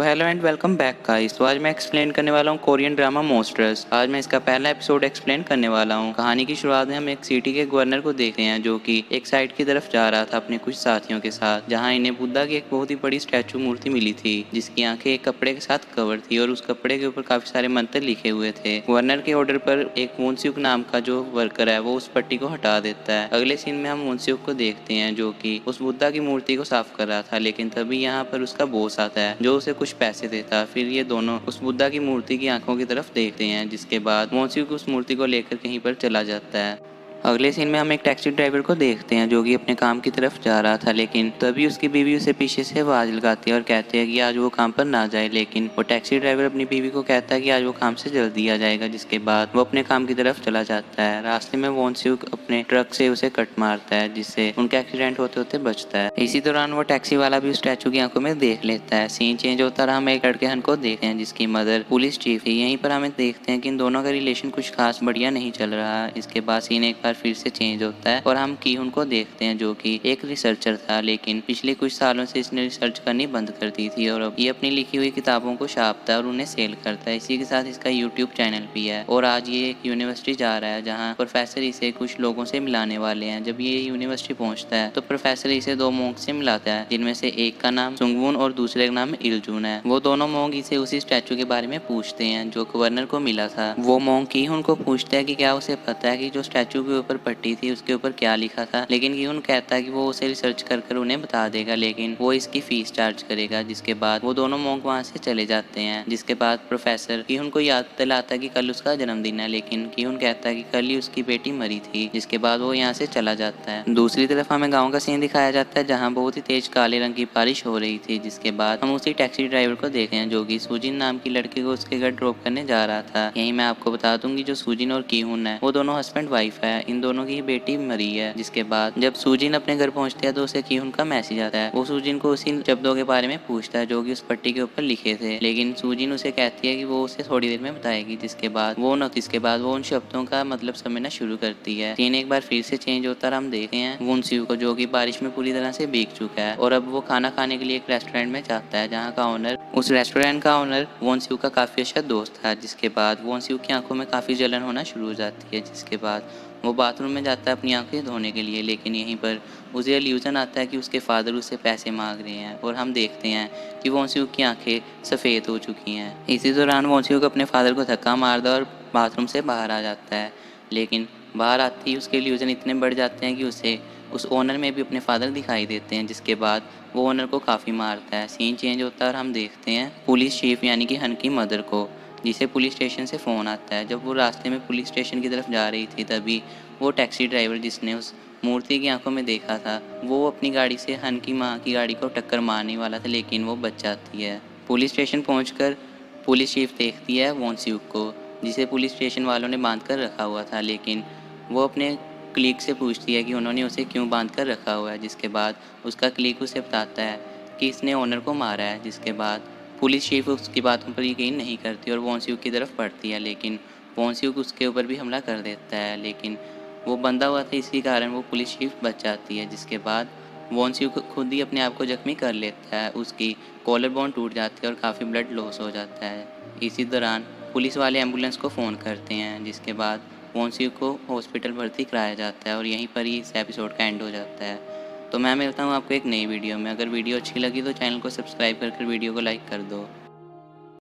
Hello and welcome back guys. तो आज मैं एक्सप्लेन करने वाला हूँ कोरियन ड्रामा मॉन्स्टर्स। आज मैं इसका पहला एपिसोड एक्सप्लेन करने वाला हूँ। कहानी की शुरुआत में हम एक सिटी के गवर्नर को देखते हैं जो कि एक साइट की तरफ जा रहा था अपने कुछ साथियों के साथ, जहाँ इन्हें बुद्धा की एक बहुत ही बड़ी स्टैचू मूर्ति मिली थी जिसकी आंखें एक कपड़े के साथ कवर थी और उस कपड़े के ऊपर काफी सारे मंत्र लिखे हुए थे। गवर्नर के ऑर्डर पर एक वोनस्यूक नाम का जो वर्कर है वो उस पट्टी को हटा देता है। अगले सीन में हम वोनस्यूक को देखते हैं जो कि उस बुद्धा की मूर्ति को साफ कर रहा था, लेकिन तभी यहाँ पर उसका बॉस आता है जो उसे कुछ पैसे देता। फिर ये दोनों उस बुद्धा की मूर्ति की आंखों की तरफ देखते हैं, जिसके बाद मोन्स्यूक उस मूर्ति को लेकर कहीं पर चला जाता है। अगले सीन में हम एक टैक्सी ड्राइवर को देखते हैं जो कि अपने काम की तरफ जा रहा था, लेकिन तभी उसकी बीवी उसे पीछे से आवाज लगाती है और कहती है कि आज वो काम पर ना जाए। लेकिन वो टैक्सी ड्राइवर अपनी बीवी को कहता है कि आज वो काम से जल्दी आ जाएगा, जिसके बाद वो अपने काम की तरफ चला जाता है। रास्ते में वोनस्यूक अपने ट्रक से उसे कट मारता है जिससे उनका एक्सीडेंट होते होते बचता है। इसी दौरान वो टैक्सी वाला भी उस स्टैचू की आंखों में देख लेता है। सीन चेंज होता रहा, हम एक लड़के हन को देखते हैं जिसकी मदर पुलिस चीफ है। यहीं पर हमें देखते हैं कि इन दोनों का रिलेशन कुछ खास बढ़िया नहीं चल रहा। इसके बाद सीन एक बार फिर से चेंज होता है और हम कीहुन को देखते हैं जो कि एक रिसर्चर था, लेकिन पिछले कुछ सालों से इसने रिसर्च करनी बंद कर दी थी और अब ये अपनी लिखी हुई किताबों को छापता है और उन्हें सेल करता है। इसी के साथ इसका यूट्यूब चैनल भी है और आज ये एक यूनिवर्सिटी जा रहा है जहाँ प्रोफेसर इसे कुछ लोगों से मिलाने वाले हैं। जब ये यूनिवर्सिटी पहुंचता है तो प्रोफेसर इसे दो मोंक से मिलाता है, जिनमें से एक का नाम सुंगवून और दूसरे का नाम इलजून है। वो दोनों मोंक इसे उसी स्टैचू के बारे में पूछते हैं जो गवर्नर को मिला था। वो मोंक कीहुन को पूछता है कि क्या उसे पता है कि जो स्टैचू के ऊपर पट्टी थी उसके ऊपर क्या लिखा था, लेकिन कीहुन कहता है कि वो उसे रिसर्च कर उन्हें बता देगा, लेकिन वो इसकी फीस चार्ज करेगा। जिसके बाद वो दोनों मोंक वहाँ से चले जाते हैं। जिसके बाद प्रोफेसर कीहुन को याद दिलाता है कि कल उसका जन्मदिन है, लेकिन कीहुन कहता है कि कल ही उसकी बेटी मरी थी। जिसके बाद वो यहाँ से चला जाता है। दूसरी तरफ हमें गाँव का सीन दिखाया जाता है जहाँ बहुत ही तेज काले रंग की बारिश हो रही थी। जिसके बाद हम उसी टैक्सी ड्राइवर को देखे हैं जो कि सुजिन नाम की लड़की को उसके घर ड्रॉप करने जा रहा था। यही मैं आपको बता दूंगी जो सुजिन और कीहुन है वो दोनों हस्बैंड वाइफ है। इन दोनों की बेटी मरी है। जिसके बाद जब सुजिन अपने घर पहुंचते हैं तो उसे कीहुन का मैसेज आता है। वो सुजिन को उसी शब्दों के बारे में पूछता है जो कि उस पट्टी के ऊपर लिखे थे, लेकिन सुजिन उसे कहती है कि वो उसे थोड़ी देर में बताएगी। जिसके बाद वो उन शब्दों का मतलब समझना शुरू करती है। सीन एक बार फिर से चेंज होता है। हम देखते हैं वोनस्यू को जो कि बारिश में पूरी तरह से भीग चुका है और अब वो खाना खाने के लिए एक रेस्टोरेंट में जाता है जहाँ का ओनर उस रेस्टोरेंट का ओनर वोनस्यू का काफी अच्छा दोस्त था। जिसके बाद वोनस्यू की आंखों में काफी जलन होना शुरू हो जाती है। जिसके बाद वो बाथरूम में जाता है अपनी आंखें धोने के लिए, लेकिन यहीं पर उसे इल्यूजन आता है कि उसके फादर उससे पैसे मांग रहे हैं और हम देखते हैं कि वोनस्यू की आंखें सफ़ेद हो चुकी हैं। इसी दौरान वोनस्यू को अपने फादर को धक्का मारता है और बाथरूम से बाहर आ जाता है, लेकिन बाहर आते ही उसके इल्यूजन इतने बढ़ जाते हैं कि उसे उस ओनर में भी अपने फादर दिखाई देते हैं। जिसके बाद वो ओनर को काफ़ी मारता है। सीन चेंज होता है और हम देखते हैं पुलिस चीफ यानी कि हन की मदर को, जिसे पुलिस स्टेशन से फ़ोन आता है। जब वो रास्ते में पुलिस स्टेशन की तरफ जा रही थी तभी वो टैक्सी ड्राइवर जिसने उस मूर्ति की आंखों में देखा था वो अपनी गाड़ी से हन की माँ की गाड़ी को टक्कर मारने वाला था, लेकिन वो बच जाती है। पुलिस स्टेशन पहुंचकर पुलिस चीफ देखती है वोनस्यूक को, जिसे पुलिस स्टेशन वालों ने बांध कर रखा हुआ था, लेकिन वो अपने क्लीग से पूछती है कि उन्होंने उसे क्यों बांध कर रखा हुआ है। जिसके बाद उसका क्लीग उसे बताता है कि इसने ओनर को मारा है। जिसके बाद पुलिस चीफ उसकी बातों पर यकीन नहीं करती और वोनस्यूक की तरफ बढ़ती है, लेकिन वोनस्यूक उसके ऊपर भी हमला कर देता है, लेकिन वो बंधा हुआ था इसी कारण वो पुलिस चीफ बच जाती है। जिसके बाद वोनस्यूक खुद ही अपने आप को जख्मी कर लेता है, उसकी कॉलर बोन टूट जाती है और काफ़ी ब्लड लॉस हो जाता है। इसी दौरान पुलिस वाले एम्बुलेंस को फ़ोन करते हैं, जिसके बाद वोनस्यूक को हॉस्पिटल भर्ती कराया जाता है और यहीं पर ही इस एपिसोड का एंड हो जाता है। तो मैं मिलता हूँ आपको एक नई वीडियो में। अगर वीडियो अच्छी लगी तो चैनल को सब्सक्राइब कर वीडियो को लाइक कर दो।